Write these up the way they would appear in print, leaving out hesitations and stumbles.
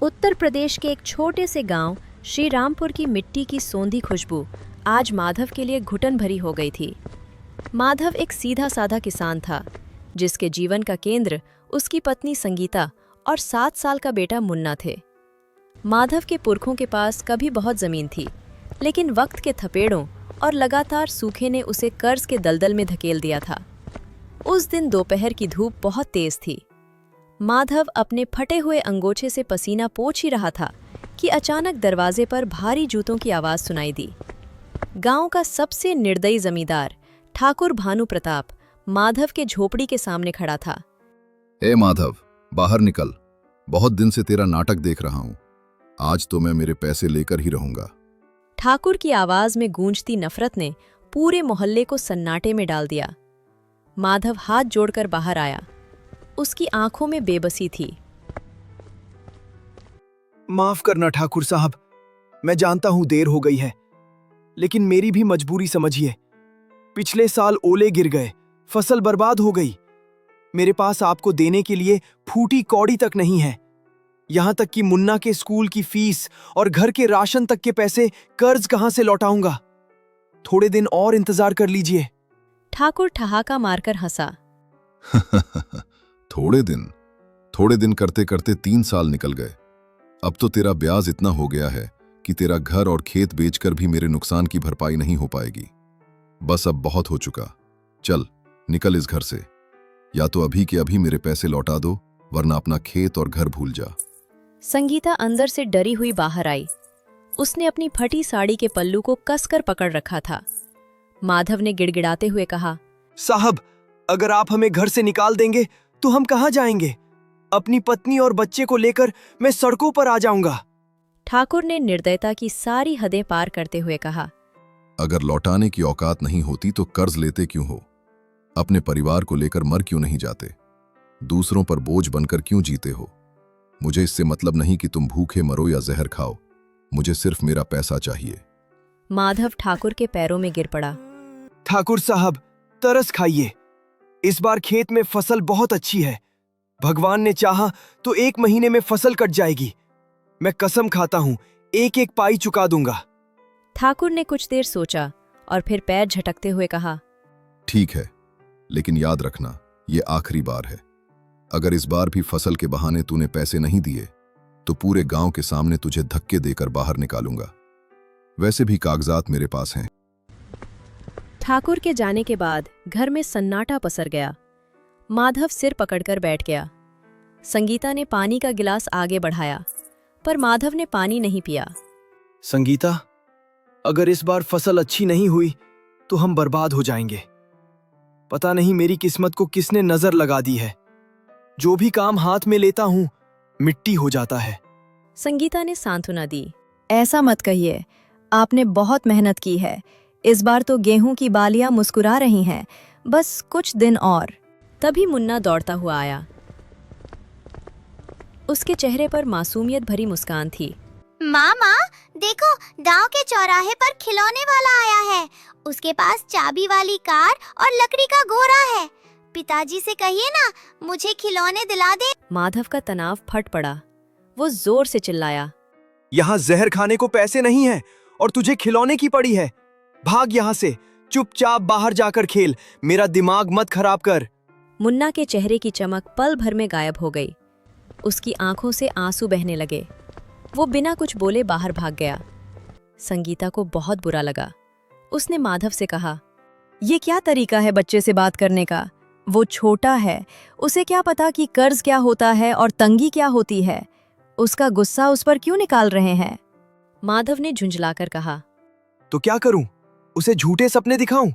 उत्तर प्रदेश के एक छोटे से गांव श्री रामपुर की मिट्टी की सोंधी खुशबू आज माधव के लिए घुटन भरी हो गई थी। माधव एक सीधा साधा किसान था, जिसके जीवन का केंद्र उसकी पत्नी संगीता और 7 साल का बेटा मुन्ना थे। माधव के पुरखों के पास कभी बहुत जमीन थी, लेकिन वक्त के थपेड़ों और लगातार सूखे ने उसे कर्ज के दलदल में धकेल दिया था। उस दिन दोपहर की धूप बहुत तेज थी। माधव अपने फटे हुए अंगोछे से पसीना पोंछ ही रहा था कि अचानक दरवाजे पर भारी जूतों की आवाज सुनाई दी। गांव का सबसे निर्दयी जमींदार ठाकुर भानु प्रताप माधव के झोपड़ी के सामने खड़ा था। ए माधव, बाहर निकल। बहुत दिन से तेरा नाटक देख रहा हूं। आज तो मैं मेरे पैसे लेकर ही रहूंगा। ठाकुर की आवाज में गूंजती नफरत ने पूरे मोहल्ले को सन्नाटे में डाल दिया। माधव हाथ जोड़कर बाहर आया। उसकी आंखों में बेबसी थी। माफ करना ठाकुर साहब, मैं जानता हूं देर हो गई है, लेकिन मेरी भी मजबूरी समझिए। पिछले साल ओले गिर गए, फसल बर्बाद हो गई। मेरे पास आपको देने के लिए फूटी कौड़ी तक नहीं है। यहां तक कि मुन्ना के स्कूल की फीस और घर के राशन तक के पैसे कर्ज कहां से लौटाऊंगा। थोड़े दिन और इंतजार कर लीजिए। ठाकुर ठहाका मारकर हंसा। थोड़े दिन करते करते 3 साल निकल गए। अब तो तेरा ब्याज इतना हो गया है कि तेरा घर और खेत बेचकर भी मेरे नुकसान की भरपाई नहीं हो पाएगी। बस अब बहुत हो चुका। चल निकल इस घर से। या तो अभी के अभी मेरे पैसे लौटा दो, वरना अपना खेत और घर भूल जा। संगीता अंदर से डरी हुई बाहर आई। उसने अपनी फटी साड़ी के पल्लू को कसकर पकड़ रखा था। माधव ने गिड़गिड़ाते हुए कहा, साहब, अगर आप हमें घर से निकाल देंगे तो हम कहां जाएंगे? अपनी पत्नी और बच्चे को लेकर मैं सड़कों पर आ जाऊंगा। ठाकुर ने निर्दयता की सारी हदें पार करते हुए कहा, अगर लौटाने की औकात नहीं होती तो कर्ज लेते क्यों हो? अपने परिवार को लेकर मर क्यों नहीं जाते? दूसरों पर बोझ बनकर क्यों जीते हो? मुझे इससे मतलब नहीं कि तुम भूखे मरो या जहर खाओ। मुझे सिर्फ मेरा पैसा चाहिए। माधव ठाकुर के पैरों में गिर पड़ा। ठाकुर साहब, तरस खाइए। इस बार खेत में फसल बहुत अच्छी है। भगवान ने चाहा तो 1 महीने में फसल कट जाएगी। मैं कसम खाता हूं, एक एक पाई चुका दूंगा। ठाकुर ने कुछ देर सोचा और फिर पैर झटकते हुए कहा, ठीक है, लेकिन याद रखना, ये आखिरी बार है। अगर इस बार भी फसल के बहाने तूने पैसे नहीं दिए तो पूरे गांव के सामने तुझे धक्के देकर बाहर निकालूंगा। वैसे भी कागजात मेरे पास हैं। ठाकुर के जाने के बाद घर में सन्नाटा पसर गया। माधव सिर पकड़कर बैठ गया। संगीता ने पानी का गिलास आगे बढ़ाया, पर माधव ने पानी नहीं पिया। संगीता, अगर इस बार फसल अच्छी नहीं हुई तो हम बर्बाद हो जाएंगे। पता नहीं मेरी किस्मत को किसने नजर लगा दी है। जो भी काम हाथ में लेता हूं, मिट्टी हो जाता है। संगीता ने सांत्वना दी। ऐसा मत कहिए, आपने बहुत मेहनत की है। इस बार तो गेहूं की बालियां मुस्कुरा रही हैं। बस कुछ दिन और। तभी मुन्ना दौड़ता हुआ आया। उसके चेहरे पर मासूमियत भरी मुस्कान थी। मामा, देखो, गांव के चौराहे पर खिलौने वाला आया है। उसके पास चाबी वाली कार और लकड़ी का घोड़ा है। पिताजी से कहिए ना, मुझे खिलौने दिला दे। माधव का तनाव फट पड़ा। वो जोर से चिल्लाया, यहाँ जहर खाने को पैसे नहीं है और तुझे खिलौने की पड़ी है। भाग यहाँ से, चुपचाप बाहर जाकर खेल। मेरा दिमाग मत खराब कर। मुन्ना के चेहरे की चमक पल भर में गायब हो गई। उसकी आंखों से आंसू बहने लगे। वो बिना कुछ बोले बाहर भाग गया। संगीता को बहुत बुरा लगा। उसने माधव से कहा, ये क्या तरीका है बच्चे से बात करने का? वो छोटा है, उसे क्या पता कि कर्ज क्या होता है और तंगी क्या होती है। उसका गुस्सा उस पर क्यों निकाल रहे हैं? माधव ने झुंझलाकर कहा, तो क्या करूं? उसे झूठे सपने दिखाऊं?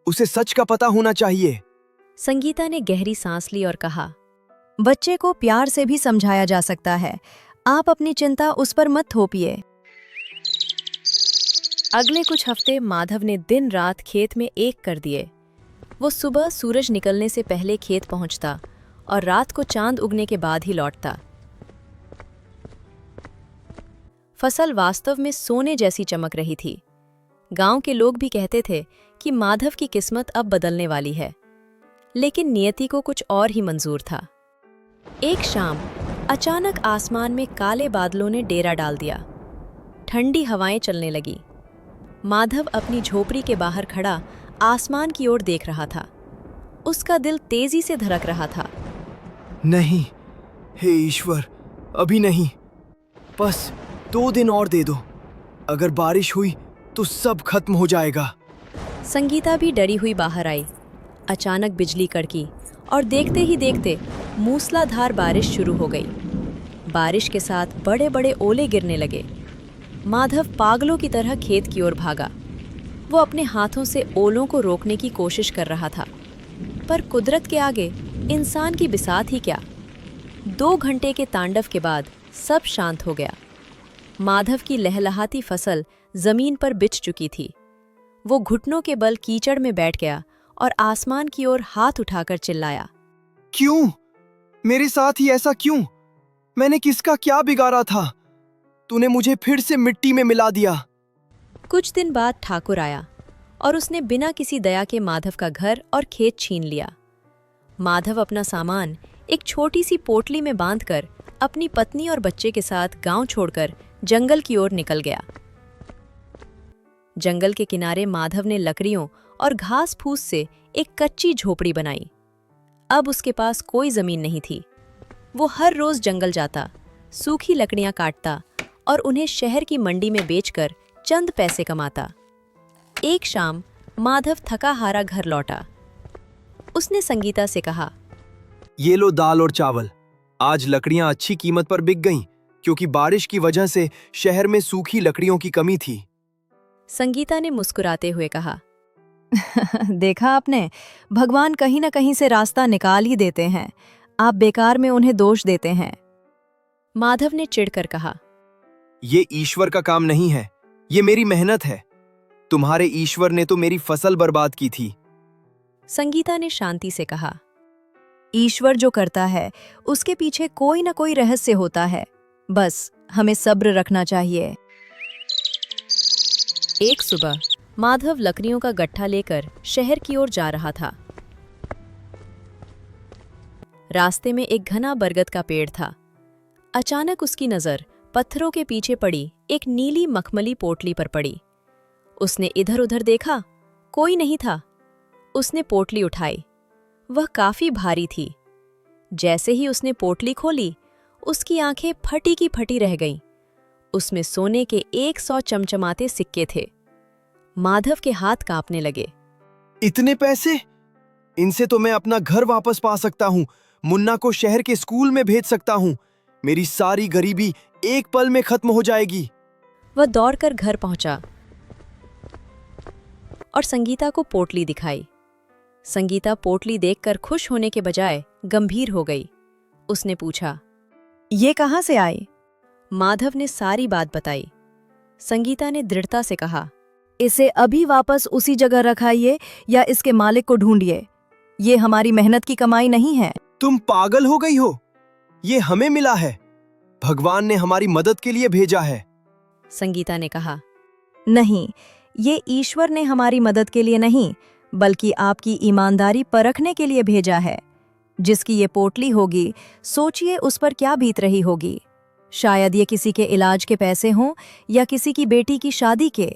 उसे सच का पता होना चाहिए। संगीता ने गहरी सांस ली और कहा, बच्चे को प्यार से भी समझाया जा सकता है। आप अपनी चिंता उस पर मत थोपिए। अगले कुछ हफ्ते माधव ने दिन रात खेत में एक कर दिए। वो सुबह सूरज निकलने से पहले खेत पहुंचता और रात को चांद उगने के बाद ही लौटता। फसल वास्तव में सोने जैसी चमक रही थी। गांव के लोग भी कहते थे कि माधव की किस्मत अब बदलने वाली है। लेकिन नियति को कुछ और ही मंजूर था। एक शाम अचानक आसमान में काले बादलों ने डेरा डाल दिया। ठंडी हवाएं चलने लगी। माधव अपनी झोपड़ी के बाहर खड़ा आसमान की ओर देख रहा था। उसका दिल तेजी से धड़क रहा था। नहीं, हे ईश्वर, अभी नहीं। बस 2 दिन और दे दो। अगर बारिश हुई तो सब खत्म हो जाएगा। संगीता भी डरी हुई बाहर आई। अचानक बिजली कड़की और देखते ही देखते मूसलाधार बारिश शुरू हो गई। बारिश के साथ बड़े बड़े ओले गिरने लगे। माधव पागलों की तरह खेत की ओर भागा। वो अपने हाथों से ओलों को रोकने की कोशिश कर रहा था, पर कुदरत के आगे इंसान की बिसात ही क्या। 2 घंटे के तांडव के बाद सब शांत हो गया। माधव की लहलहाती फसल जमीन पर बिछ चुकी थी। वो घुटनों के बल कीचड़ में बैठ गया और आसमान की ओर हाथ उठाकर चिल्लाया, क्यों? मेरे साथ ही ऐसा क्यों? मैंने किसका क्या बिगाड़ा था? तूने मुझे फिर से मिट्टी में मिला दिया। कुछ दिन बाद ठाकुर आया और उसने बिना किसी दया के माधव का घर और खेत छीन लिया। माधव अपना सामान एक छोटी सी पोटली में बांधकर अपनी पत्नी और बच्चे के साथ गांव छोड़कर जंगल की ओर निकल गया। जंगल के किनारे माधव ने लकड़ियों और घास फूस से एक कच्ची झोपड़ी बनाई। अब उसके पास कोई जमीन नहीं थी। वो हर रोज जंगल जाता, सूखी लकड़ियां काटता और उन्हें शहर की मंडी में बेचकर चंद पैसे कमाता। एक शाम माधव थका हारा घर लौटा। उसने संगीता से कहा, ये लो दाल और चावल। आज लकड़ियां अच्छी कीमत पर बिक गईं, क्योंकि बारिश की वजह से शहर में सूखी लकड़ियों की कमी थी। संगीता ने मुस्कुराते हुए कहा, देखा आपने, भगवान कहीं न कहीं से रास्ता निकाल ही देते हैं। आप बेकार में उन्हें दोष देते हैं। माधव ने चिढ़कर कहा, ये ईश्वर का काम नहीं है, ये मेरी मेहनत है। तुम्हारे ईश्वर ने तो मेरी फसल बर्बाद की थी। संगीता ने शांति से कहा, ईश्वर जो करता है उसके पीछे कोई न कोई रहस्य होता है। बस हमें सब्र रखना चाहिए। एक सुबह माधव लकड़ियों का गट्ठा लेकर शहर की ओर जा रहा था। रास्ते में एक घना बरगद का पेड़ था। अचानक उसकी नजर पत्थरों के पीछे पड़ी एक नीली मखमली पोटली पर पड़ी। उसने इधर उधर देखा, कोई नहीं था। उसने पोटली उठाई। वह काफी भारी थी। जैसे ही उसने पोटली खोली, उसकी आंखें फटी की फटी रह गईं। उसमें सोने के 100 चमचमाते सिक्के थे। माधव के हाथ कांपने लगे। इतने पैसे? इनसे तो मैं अपना घर वापस पा सकता हूँ, मुन्ना को शहर के स्कूल में भेज सकता हूँ। मेरी सारी गरीबी एक पल में खत्म हो जाएगी। वह दौड़कर घर पहुंचा और संगीता को पोटली दिखाई। संगीता पोटली देखकर खुश होने के बजाय गंभीर हो गई। उसने पूछा, ये कहाँ से आई? माधव ने सारी बात बताई। संगीता ने दृढ़ता से कहा, इसे अभी वापस उसी जगह रखाइए या इसके मालिक को ढूंढिए। ये हमारी मेहनत की कमाई नहीं है। तुम पागल हो गई हो? ये हमें मिला है। भगवान ने हमारी मदद के लिए भेजा है। संगीता ने कहा, नहीं, ये ईश्वर ने हमारी मदद के लिए नहीं, बल्कि आपकी ईमानदारी परखने के लिए भेजा है। जिसकी ये पोटली होगी, सोचिए उस पर क्या बीत रही होगी। शायद ये किसी के इलाज के पैसे हों या किसी की बेटी की शादी के।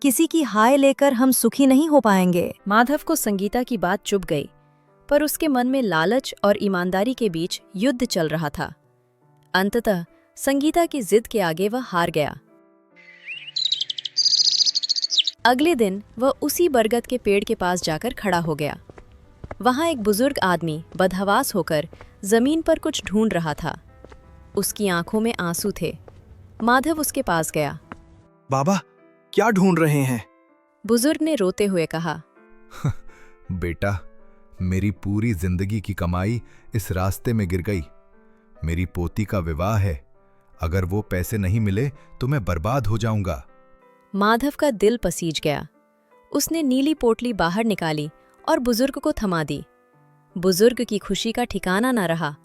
किसी की हाय लेकर हम सुखी नहीं हो पाएंगे। माधव को संगीता की बात चुभ गई, पर उसके मन में लालच और ईमानदारी के बीच युद्ध चल रहा था। अंततः संगीता की जिद के आगे वह हार गया। अगले दिन वह उसी बरगद के पेड़ के पास जाकर खड़ा हो गया। वहां एक बुजुर्ग आदमी बदहवास होकर जमीन पर कुछ ढूंढ रहा था। उसकी आंखों में आंसू थे। माधव उसके पास गया। बाबा, क्या ढूंढ रहे हैं? बुजुर्ग ने रोते हुए कहा, बेटा, मेरी पूरी जिंदगी की कमाई इस रास्ते में गिर गई। मेरी पोती का विवाह है। अगर वो पैसे नहीं मिले तो मैं बर्बाद हो जाऊंगा। माधव का दिल पसीज गया। उसने नीली पोटली बाहर निकाली और बुजुर्ग को थमा दी। बुजुर्ग की खुशी का ठिकाना न रहा।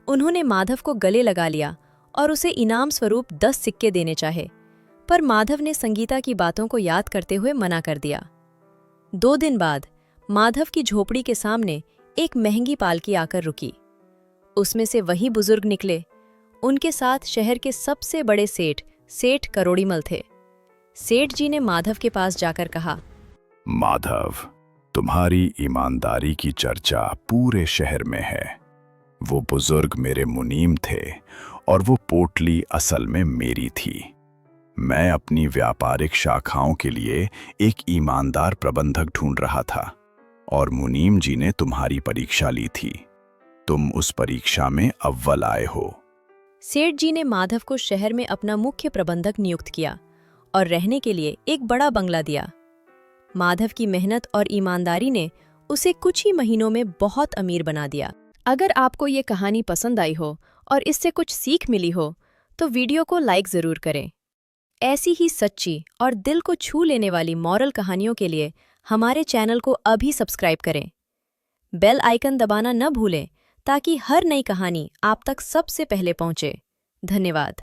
उन्होंने माधव को गले लगा लिया और उसे इनाम स्वरूप 10 सिक्के देने चाहे, पर माधव ने संगीता की बातों को याद करते हुए मना कर दिया। 2 दिन बाद माधव की झोपड़ी के सामने एक महंगी पालकी आकर रुकी। उसमें से वही बुजुर्ग निकले। उनके साथ शहर के सबसे बड़े सेठ करोड़ीमल थे। सेठ जी ने माधव के पास जाकर कहा, माधव, तुम्हारी ईमानदारी की चर्चा पूरे शहर में है। वो बुजुर्ग मेरे मुनीम थे और वो पोटली असल में मेरी थी। मैं अपनी व्यापारिक शाखाओं के लिए एक ईमानदार प्रबंधक ढूंढ रहा था और मुनीम जी ने तुम्हारी परीक्षा ली थी। तुम उस परीक्षा में अव्वल आए हो। सेठ जी ने माधव को शहर में अपना मुख्य प्रबंधक नियुक्त किया और रहने के लिए एक बड़ा बंगला दिया। माधव की मेहनत और ईमानदारी ने उसे कुछ ही महीनों में बहुत अमीर बना दिया। अगर आपको ये कहानी पसंद आई हो और इससे कुछ सीख मिली हो तो वीडियो को लाइक ज़रूर करें। ऐसी ही सच्ची और दिल को छू लेने वाली मॉरल कहानियों के लिए हमारे चैनल को अभी सब्सक्राइब करें। बेल आइकन दबाना न भूलें ताकि हर नई कहानी आप तक सबसे पहले पहुंचे। धन्यवाद।